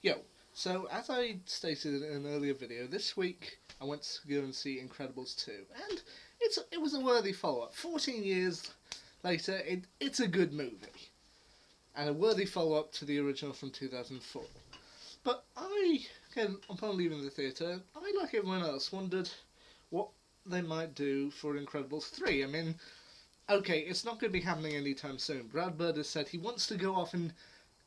Yo, so as I stated in an earlier video, this week I went to go and see Incredibles 2, and it was a worthy follow-up. 14 years later, it's a good movie, and a worthy follow-up to the original from 2004. But upon leaving the theatre, I, like everyone else, wondered what they might do for Incredibles 3. I mean, okay, it's not going to be happening anytime soon. Brad Bird has said he wants to go off and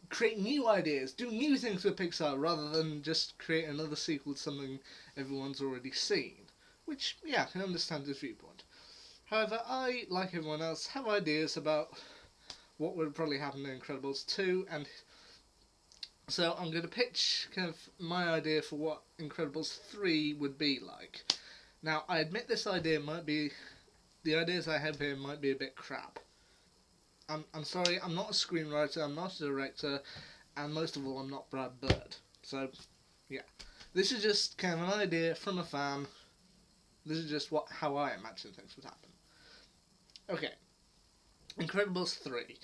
create new ideas, do new things with Pixar, rather than just create another sequel to something everyone's already seen. Which, yeah, I can understand his viewpoint. However, I, like everyone else, have ideas about what would probably happen in Incredibles 2, and so I'm going to pitch kind of my idea for what Incredibles 3 would be like. Now, I admit this idea might be... the ideas I have here might be a bit crap. I'm sorry, I'm not a screenwriter, I'm not a director, and most of all, I'm not Brad Bird. So, yeah. This is just kind of an idea from a fan. This is just how I imagine things would happen. Okay. Incredibles 3.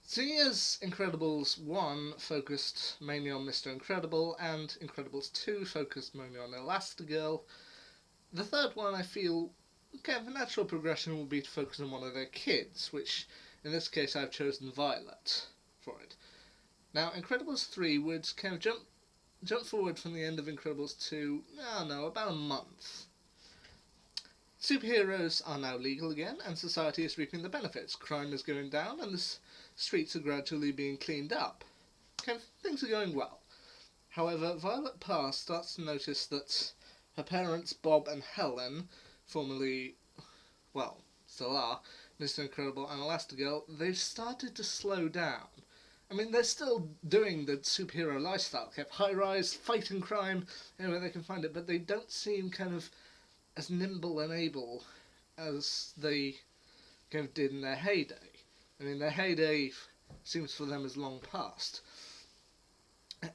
Seeing as Incredibles 1 focused mainly on Mr. Incredible, and Incredibles 2 focused mainly on Elastigirl, the third one I feel kind of a natural progression would be to focus on one of their kids, which in this case I've chosen Violet for it. Now, Incredibles 3 would kind of jump forward from the end of Incredibles 2, about a month. Superheroes are now legal again, and society is reaping the benefits. Crime is going down, and the streets are gradually being cleaned up. Kind of, things are going well. However, Violet Parr starts to notice that her parents, Bob and Helen, formerly, well, still are, Mr. Incredible and Elastigirl, they've started to slow down. I mean, they're still doing the superhero lifestyle, kept high-rise, fighting crime, anywhere they can find it, but they don't seem kind of as nimble and able as they kind of did in their heyday. I mean, their heyday seems for them as long past.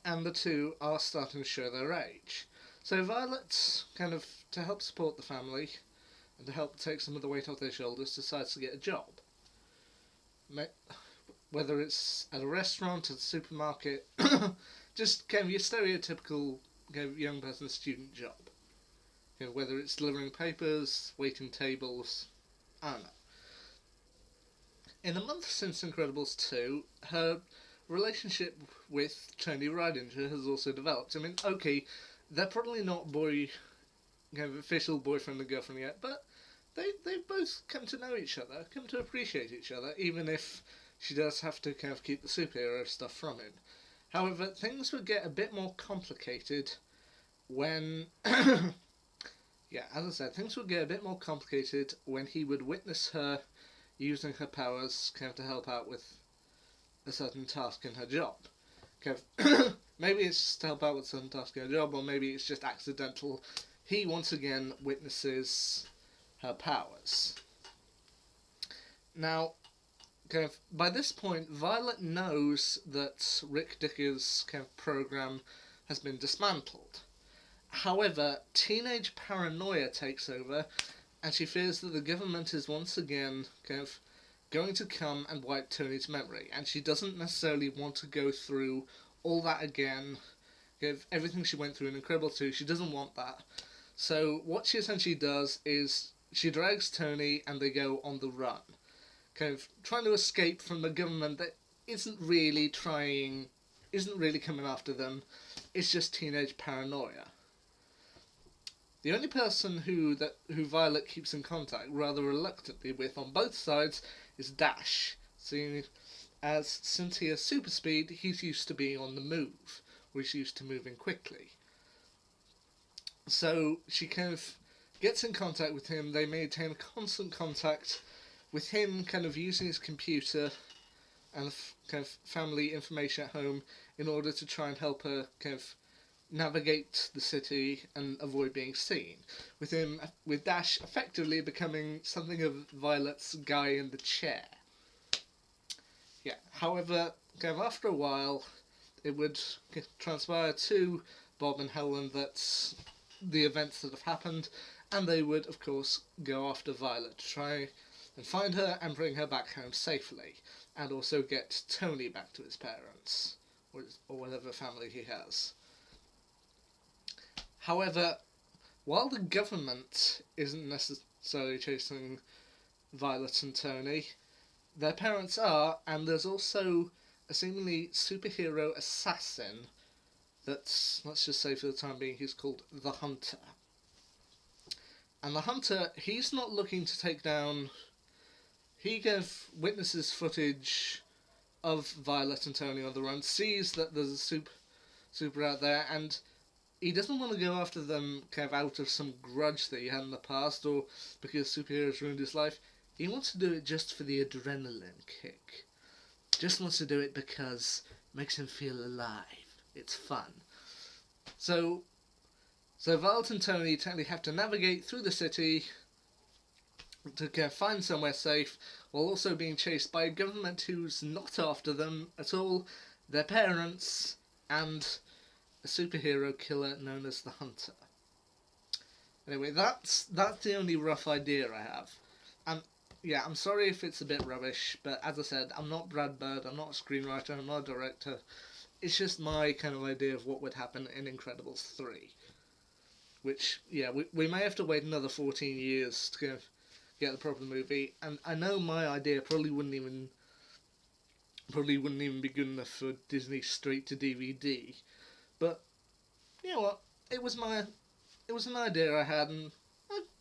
And the two are starting to show their age. So Violet, kind of, to help support the family, and to help take some of the weight off their shoulders, decides to get a job. Whether it's at a restaurant, at a supermarket, just kind of your stereotypical kind of young person student job. You know, whether it's delivering papers, waiting tables, I don't know. In the month since Incredibles 2, her relationship with Tony Ridinger has also developed. I mean, okay, they're probably not kind of official boyfriend and girlfriend yet, but they've both come to know each other, come to appreciate each other, even if she does have to kind of keep the superhero stuff from him. However, things would get a bit more complicated when... yeah, as I said, things would get a bit more complicated when he would witness her using her powers kind of to help out with a certain task in her job. Kind of maybe it's just to help out with a certain task in her job, or maybe it's just accidental. He once again witnesses her powers. Now, kind of, by this point, Violet knows that Rick Dicker's kind of program has been dismantled. However, teenage paranoia takes over, and she fears that the government is once again kind of going to come and wipe Tony's memory, and she doesn't necessarily want to go through all that again. Kind of everything she went through in Incredible 2, she doesn't want that. So what she essentially does is she drags Tony and they go on the run, kind of trying to escape from the government that isn't really coming after them. It's just teenage paranoia. The only person who Violet keeps in contact, rather reluctantly with on both sides, is Dash. Seeing as since he has super speed, he's used to being on the move, or he's used to moving quickly. So she kind of gets in contact with him. They maintain constant contact with him, kind of using his computer and kind of family information at home in order to try and help her kind of navigate the city and avoid being seen. With Dash effectively becoming something of Violet's guy in the chair. Yeah. However, kind of after a while, it would transpire to Bob and Helen that the events that have happened, and they would, of course, go after Violet to try and find her and bring her back home safely, and also get Tony back to his parents, or whatever family he has. However, while the government isn't necessarily chasing Violet and Tony, their parents are, and there's also a seemingly superhero assassin that's, let's just say for the time being, he's called the Hunter. And the Hunter, he's not looking to take down. He witnesses footage of Violet and Tony on the run, sees that there's a super out there, and he doesn't want to go after them kind of out of some grudge that he had in the past or because superheroes ruined his life. He wants to do it just for the adrenaline kick. Just wants to do it because it makes him feel alive. It's fun. So Violet and Tony technically have to navigate through the city to find somewhere safe, while also being chased by a government who's not after them at all, their parents, and a superhero killer known as the Hunter. Anyway, that's the only rough idea I have. And yeah, I'm sorry if it's a bit rubbish, but as I said, I'm not Brad Bird, I'm not a screenwriter, I'm not a director. It's just my kind of idea of what would happen in Incredibles 3. Which, yeah, we may have to wait another 14 years to get the proper movie, and I know my idea probably wouldn't even be good enough for Disney straight to DVD, but you know what? It was an idea I had, and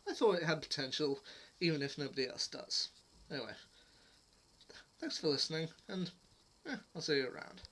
I thought it had potential, even if nobody else does. Anyway, thanks for listening, and I'll see you around.